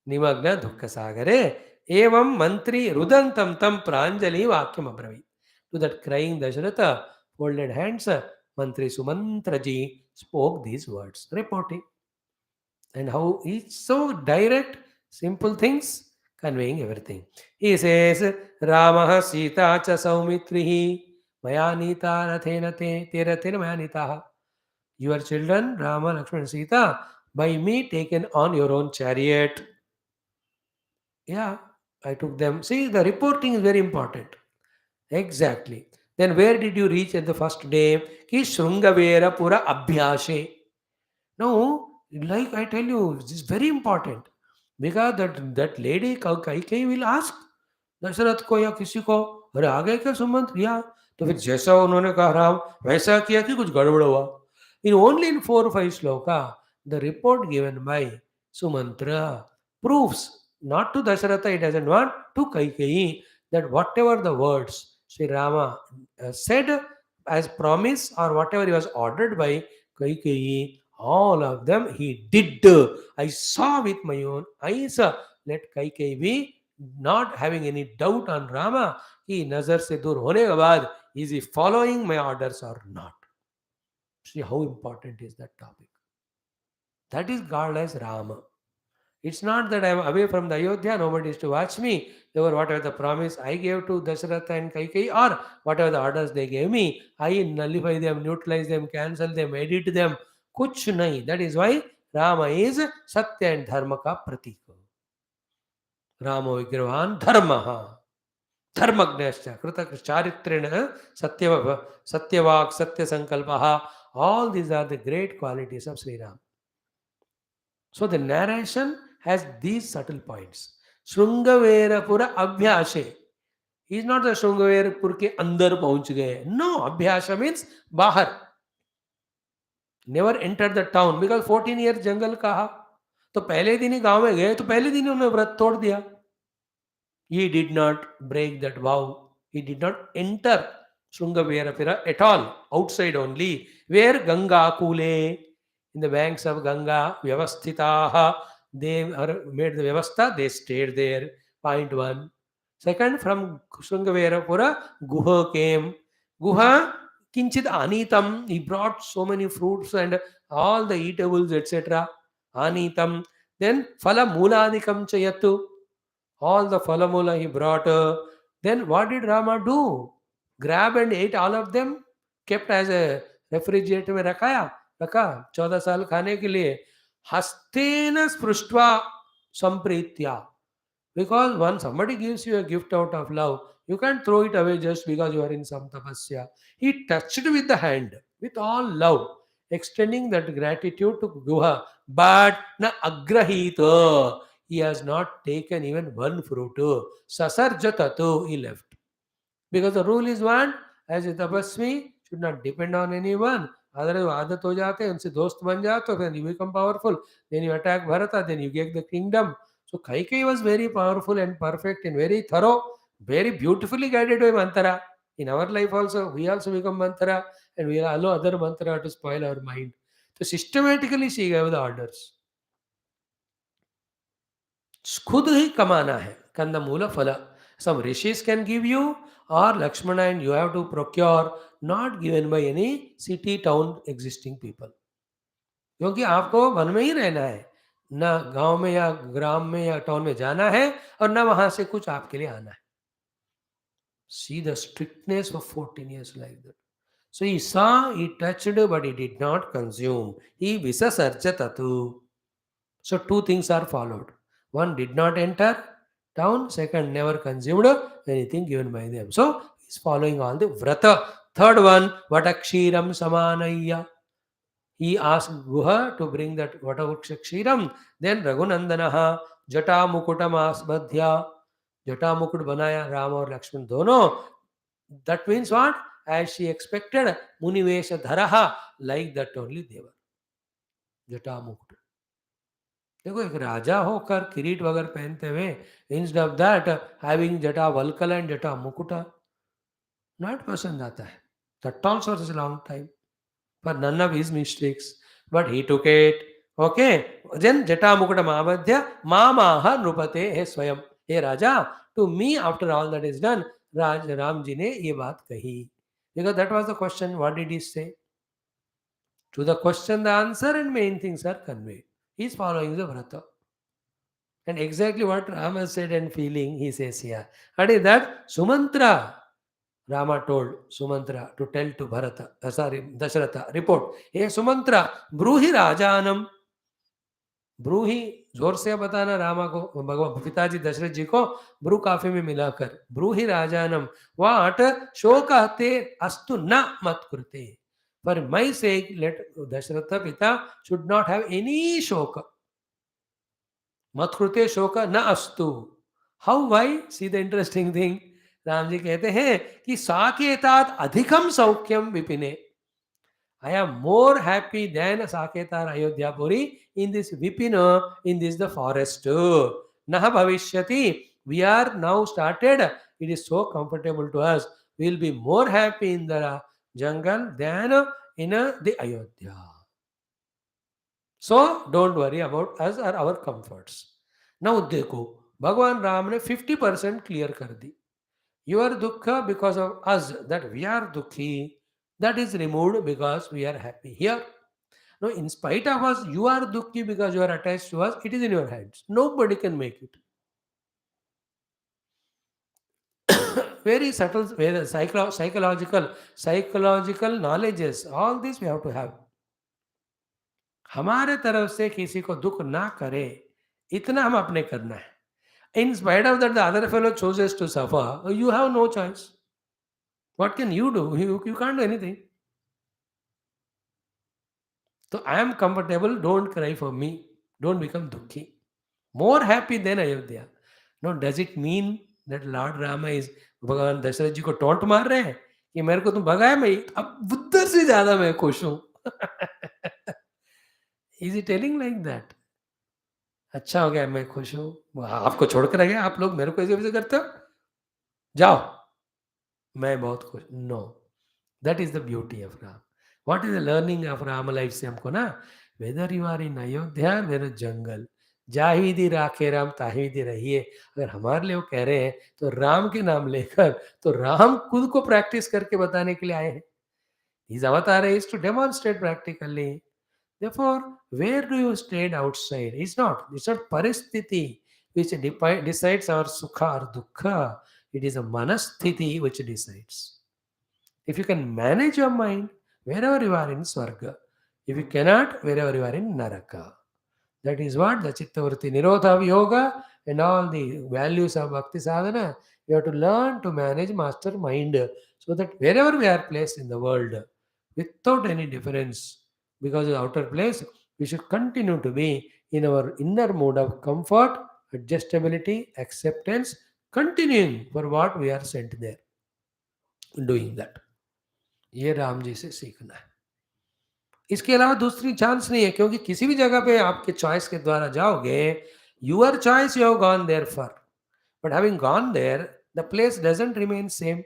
Nimagna Dukha Sagare. Evam Mantri Rudantam Tam Pranjali Vakyam Abravit. To that crying Dasharatha, folded hands, Mantri Sumantra ji spoke these words, reporting. And how each so direct, simple things, conveying everything. He says, Ramaha Sita cha Saumitrihi Mayanita Rathena te Terathena Mayanitaha. Your children, Rama, Lakshmana, and Sita, by me taken on your own chariot. Yeah, I took them. See, the reporting is very important. Exactly. Then where did you reach at the first day? Ki Shrungavera Pura Abhyashe. Now, like I tell you, this is very important. because that lady कई will ask Dasharath को या किसी को, अरे आ गए क्या सुमंत या, तो फिर जैसा उन्होंने कहा राम वैसा किया कि कुछ गड़बड़ हुआ. In only in 4 or 5 sloka, the report given by Sumantra proves not to Dasharatha, it doesn't want, to Kaikeyi, that whatever the words Sri Rama said as promise or whatever he was ordered by Kaikeyi, all of them he did. I saw with my own eyes. Let Kaikeyi be not having any doubt on Rama कि नजर से दूर होने के बाद is he following my orders or not. See how important is that topic. That is called as Rama. It's not that I am away from the Ayodhya, nobody is to watch me. Therefore, whatever the promise I gave to Dasharatha and Kaikeyi, or whatever the orders they gave me, I nullify them, neutralize them, cancel them, edit them. Kuch nahi. That is why Rama is Satya and Dharma ka pratik. Ramo Vigrahan Dharmaha. Dharmagnascha, Krita Charitrena, Satyavak, Satya Sankalpaha. All these are the great qualities of Sri Ram. So the narration has these subtle points. Shrungaverapura Abhyashe. He is not the Shrungaverapur ke andar pahunch gaye. No, Abhyasha means Bahar. Never entered the town because 14 years jungle kaha. तो पहले दिन ही गांव में गए तो पहले दिन ही उन्होंने व्रत तोड़ दिया. He did not break that vow. He did not enter Shrungavirapura at all, outside only. Where Ganga Kule, in the banks of Ganga, Vyavasthitaha, they made the Vyavastha, they stayed there. Point one. Second, from Shrungavirapura, Guha came. Guha, Kinchit Anitam, he brought so many fruits and all the eatables, etc. Anitam. Then Phala Mooladikam Chayatu. All the Falamula he brought. Then what did Rama do? Grab and ate all of them? Kept as a refrigerator में रखा 14 साल खाने के लिए. हस्तेन स्पृष्ट्वा संप्रीत्या. Because when somebody gives you a gift out of love, you can't throw it away just because you are in some tapasya. He touched with the hand, with all love, extending that gratitude to Guha. But na agrahita. He has not taken even one fruit. Sasarjatatu, he left. Because the rule is one, as a tapasvi, should not depend on anyone. Otherwise, आदत हो जाते हैं, उनसे दोस्त बन जाते हो, then you become powerful. Then you attack Bharata, then you get the kingdom. So Kaikeyi was very powerful and perfect and very thorough, very beautifully guided by Mantra. In our life also, we also become Mantra and we allow other Mantra to spoil our mind. So systematically she gave the orders. खुद ही कमाना है कंदमूल फल. Some rishis can give you, or Lakshmana and you have to procure not given by any city town existing people. क्योंकि आपको one में ही रहना है, ना गांव में या ग्राम में या टाउन में जाना है, और ना वहां से कुछ आपके लिए आना है. See the strictness of 14 years like that. So he saw, he touched, but he did not consume. He visasarchatatu. So two things are followed. One, did not enter town. Second, never consumed anything given by them. So he's following all the vrata. Third one, vatakshiram samanaya. He asked Guha to bring that vatakshiram. Then Raghunandanaha jata mukutam asbadhya. जटा मुकुट बनाया राम और लक्ष्मण दोनों. That means what? As she expected, Munivesh Dharaha, like that only they were. जटा मुकुट. देखो एक राजा होकर किरीट वगैरह पहनते हुए, इंस्टेड ऑफ दैट हैविंग जटा वल्कल एंड जटा मुकुटा, नॉट पसंद आता है. That also is a long time. For none of his mistakes. But he took it. Okay. Then Jata Mukata Mahabadhya Mamaha Nrupate He Swayam. Hey Raja, to me after all that is done, Ramji ne ye baat kahi. Because that was the question. What did he say? To the question, the answer and main things are conveyed. He is following the vrata. And exactly what Rama said and feeling, he says here. What is that? Sumantra. Rama told Sumantra to tell to Bharata, Dasharatha, report. Hey Sumantra, Bruhi Rajanam. Bruhi, जोर से बताना रामा को, भगवान पिताजी दशरथ जी को Bru काफी में मिलाकर. ब्रूहि राजानम, वाट शोक हते अस्तु न मत कृते. For my sake, let Dasharatha Pita should not have any shoka. मत कृते शोक न अस्तु. How, why? See the interesting thing. Ram ji कहते हैं कि साकेतात अधिकम सौख्यम विपिने. I am more happy than Saketar Ayodhyapuri in this Vipina, in this the forest. Naha Bhavishyati. We are now started. It is so comfortable to us. We will be more happy in the jungle than in the Ayodhya. So don't worry about us or our comforts. Now देखो, भगवान राम ने 50% clear कर दी. Your dukkha because of us, that we are dukhi, that is removed because we are happy here. Now, in spite of us, you are dukhi because you are attached to us. It is in your hands. Nobody can make it. Very subtle, very psychological knowledges. All this we have to have. हमारे तरफ से किसी को दुख ना करे, इतना हम अपने करना है. In spite of that, the other fellow chooses to suffer. You have no choice. What can you do? You can't do anything. So I am comfortable, don't cry for me. Don't become dukhi. More happy than Ayodhya. No, does it mean that Lord Rama is भगवान दशरथ जी को taunt मार रहे हैं कि मेरे को तुम भगाया, मैं अब उधर से ज्यादा मैं खुश हूं. Is he telling like that? अच्छा हो गया, मैं खुश हूं, आपको छोड़कर आ गया, आप लोग मेरे को ऐसे करते हो, जाओ, मैं बहुत खुश. No, that is the beauty of Ram. What is the learning of Ram life से हमको ना, whether you are in Ayodhya whether jungle, जाहिदी राखे राम ताहिदी रहिए. अगर हमारे लिए वो कह रहे हैं तो राम के नाम लेकर, तो राम खुद को प्रैक्टिस करके बताने के लिए आए हैं. His avatar is to demonstrate practically. Therefore, where do you stand outside? It's not paristhiti which decides our sukha or dukkha. It is a manasthiti which decides. If you can manage your mind, wherever you are in Swarga. If you cannot, wherever you are in Naraka. That is what the Chittavritti Nirodha Yoga and all the values of Bhakti Sadhana. We have to learn to manage master mind so that wherever we are placed in the world, without any difference, because of the outer place, we should continue to be in our inner mode of comfort, adjustability, acceptance, continuing for what we are sent there. Doing that. ये राम जी से सीखना है. इसके अलावा दूसरी chance नहीं है, क्योंकि किसी भी जगह पे आपके चॉइस के द्वारा जाओगे, your choice you have gone there for, but having gone there the place doesn't remain same.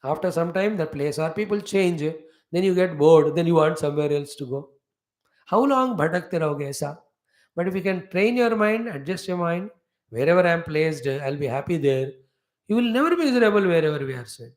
After some time the place और people change, then you get bored, then you want somewhere else to go. How long भटकते रहोगे ऐसा? But if you can train your mind, adjust your mind, wherever I am placed I will be happy there, you will never be miserable where ever we are set.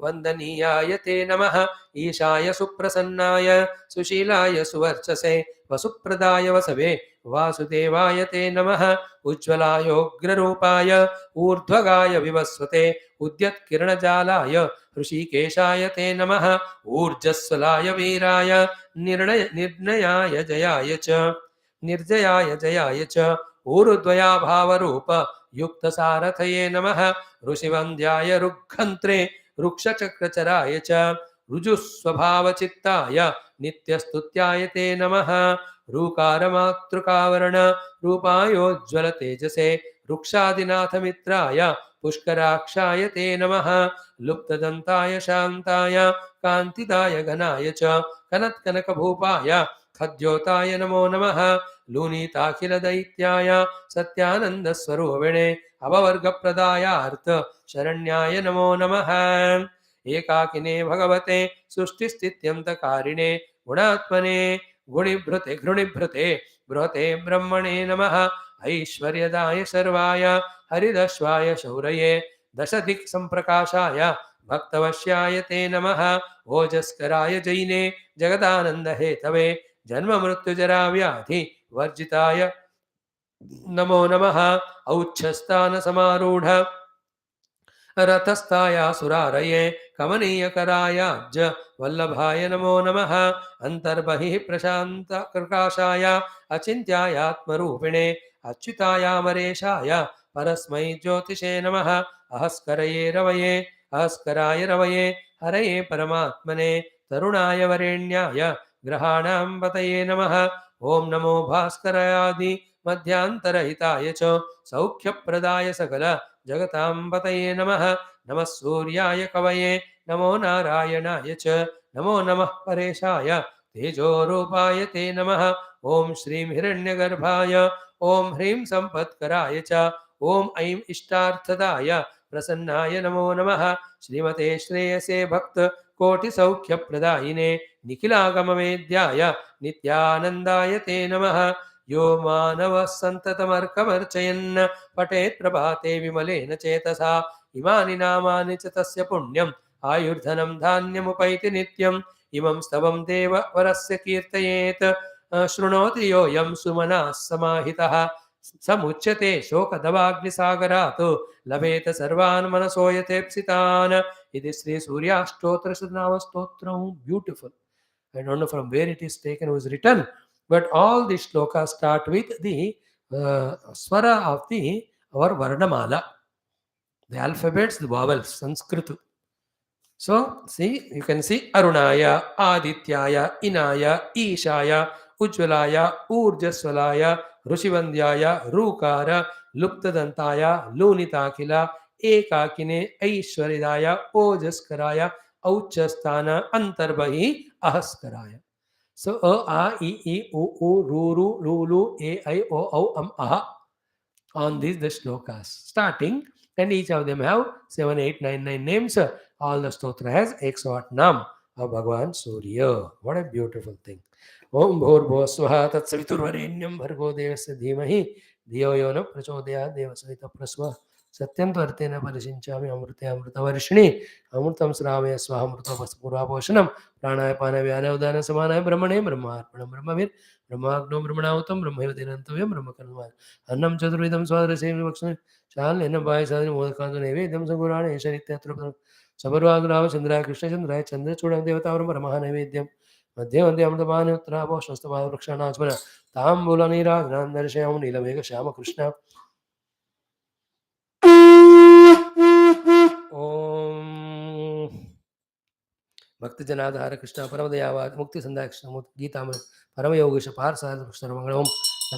वंदनीयाय ते नमः। ईशाय सुप्रसन्नाय सुशीलाय सुवर्चसे वसुप्रदाय वसवे वासुदेवाय ते नमः। उज्ज्वलायोग्ररूपाय ऊर्ध्वगाय विवस्वते उद्यत्किरणजालाय ऋषिकेशाय ते नमः। ऊर्जस्वलाय वीराय निर्णयाय जयाय च निर्जयाय जयाय च ऊरुद्वयाभावरूप युक्तसारथये नमः। ऋषिवन्द्याय रुक्खन्त्रे रुक्षचक्रचराय च ऋजुस्वभावचित्ताय नित्यस्तुत्याय ते नमः। रूकारमातृकावरण रूपायोज्ज्वल तेजसे रुक्षादिनाथमित्राय पुष्कराक्षाय ते नमः। लुप्तदन्ताय शान्ताय कान्तिदाय घनाय च कनत्कनकभूपाय खद्योताय नमो नमः। लूनीताखिलदैत्याय सत्यानन्दस्वरूपिणे अववर्गप्रदायार्थ शरण्याय नमो नमः। एकाकिने भगवते सृष्टिस्थित्यन्तकारिणे गुणात्मने गुणिभृते बृहते ब्रह्मणे नमः। ऐश्वर्यदाय सर्वाय हरिदश्वाय शौरये दशदिक्सम्प्रकाशाय भक्तवश्याय ते नमः। ओजस्कराय जैने जगदानन्दहेतवे जन्ममृत्युजराव्याधि वर्जिताय नमो नमः। औच्छस्थानसमारूढ रथस्थाय सुरारये कमनीयकरायाब्ज वल्लभाय नमो नमः। अन्तर्बहिः प्रशान्त प्रकाशाय अचिन्त्यायात्मरूपिणे अच्युतायामरेशाय परस्मै ज्योतिषे नमः। अहस्करये रवये अहस्कराय रवये हरये परमात्मने तरुणाय वरेण्याय ग्रहाणां पतये नमः। ओम नमो भास्करादि मध्यांतरहिताय च सौख्यप्रदाय सकल जगतां पतये नमः। नमः सूर्याय कवये नमो नारायणाय च नमो नमः परेशाय तेजोरूपाय ते नमः। ओम श्रीं हिरण्यगर्भाय ओम ह्रीं संपत्कराय च ओम ऐं इष्टार्थदाय प्रसन्नाय नमो नमः। श्रीमते श्रेयसे भक्त कोटिसौख्यप्रदायिने निखिलागमवेद्याय नित्यानन्दाय ते नमः। यो मानवः सन्ततमर्कमर्चयन् पठेत् प्रभाते विमलेन चेतसा इमानि नामानि च तस्य पुण्यम् आयुर्धनं धान्यमुपैति नित्यम्। इमं स्तवं देव वरस्य कीर्तयेत् शृणोति योऽयं सुमनः समाहितः समुच्यते शोकदवाग्निसागरात् लभेत सर्वान् मनसो यथेप्सितान्। इति श्री सूर्याष्टोत्तर नाम stotram. Beautiful. I don't know from where it is taken, was written, but all these shlokas start with the swara of the our Varnamala, the alphabets, the vowels, Sanskrit. So, see, you can see Arunaya, Adityaya, Inaya, Ishaya, Ujvalaya, Urjasvalaya, Rushivandyaya, Rukara, Luptadantaya, Lunitakila, Ekakine, Aishwaridaya, Ojaskaraya, Auchastana, Antarbahi, Ahaskaraya. So, A, I, U, Ru, Ru, Lulu, A, I, O, Aha. On these the shlokas starting, and each of them have 7, 8, 9, 9 names. All the stotra has AYODHYA of Bhagavan Surya. What a beautiful thing. Om Bhurbo Swaha Tatsaviturvarenyam Bhargo Devasya Dhimahi Dhiyo Yo No Prachodaya Devasvita Praswa Satyam Tvartena Parishinchami Amrute Amrutavarshini Amrutam Sravaya Swaha Amruta Purabhoshanam Pranaya Panavyana Udana Samana Brahmane Brahmarpanam Brahmavir Brahmagno Brahmanautam Brahmavidanantavya Brahmakanvan Annam Chaturvidam Swadrasemi Vaksami Chal Enabhai Sadhani Modakanto Nevedam Sagurana Esharityatrapam Sabarvadurava Chandra Krishna Chandra Chandra Chudam Devatavaram Brahma Nevedyam मध्ये मध्ये अमृतपान उत्तराभो स्वस्थपाद वृक्षाणाचमन ताम्बूलनीराजनां दर्शयामि नीलमेघ श्याम कृष्ण ओम भक्तजनाधार कृष्ण परमदयावाद मुक्ति संदाय कृष्ण गीतामृत परमयोगेश पार्षद सर्वमंगलम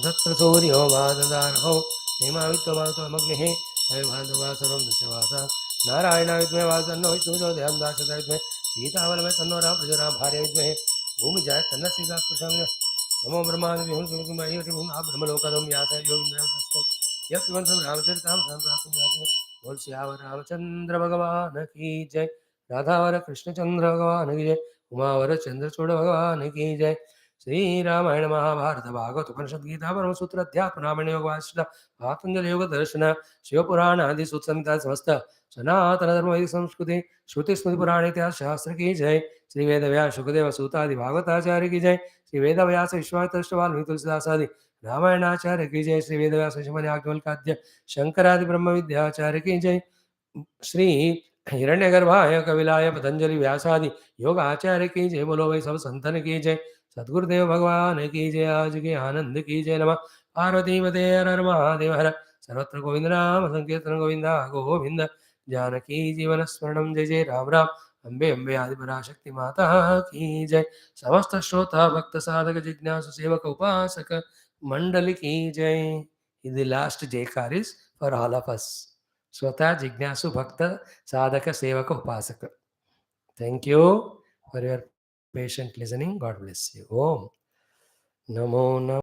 तत्र सूर्यो वाददारहो नेमावित्ववातमग्निः तैर्भान्तवा सर्वं दस्यवासा नारायणाय विद्महे वासन्नो विष्णुः ध्यान दाशताय विद्महे सीतावलमे तन्नो राम प्रजराम भार्य विद्महे भूमि जाय तन्न सीता कृष्ण नमो ब्रह्मादि विहुं ब्रह्मलोकदं व्यास योगीन्द्रं यत्वंतं रामचरितां संप्राप्तं बोल सियावर रामचंद्र भगवान की जय राधावर कृष्णचंद्र भगवान की जय उमावर चंद्रचूड़ भगवान की जय श्री रामायण महाभारत भागवत उपनिषद गीता परमसूत्र अध्यात्म रामायण योग वासिष्ठ पातंजलि योग दर्शन शिव पुराण आदि सूत्र संहिता समस्त सनातन धर्म वैदिक संस्कृति श्रुति स्मृति पुराण इतिहास शास्त्र की जय। श्री वेद व्यास सुखदेव सूतादि भागवताचार्य की जय। श्री वेद व्यास विश्वामित्र वाल्मीकि तुलसीदास आदि रामायणाचार्य की जय। श्री वेद व्यास ऋषिमुनि आज्ञवल्क्य शंकरादि ब्रह्म विद्याचार्य की जय। श्री हिरण्यगर्भाय कविलाय पतंजलि व्यासादि योग आचार्य की जय। बोलो भाई सब संतन की जय। सदगुरुदेव भगवान की जय। आज के आनंद की जय। नमः पार्वती पते हर हर महादेव हर। सर्वत्र गोविंद नाम संकीर्तन गोविंदा गोविंद। जानकी जीवन स्मरणम जय जय राम राम। अम्बे अम्बे आदि पराशक्ति माता की जय। समस्त श्रोता भक्त साधक जिज्ञासु सेवक उपासक मंडल की जय. The last Jaykar is for all of us. Swata Jignasu Bhakta Sadhaka Sevaka Upasaka. Thank you for your patient listening. God bless you. Om Namo Namo.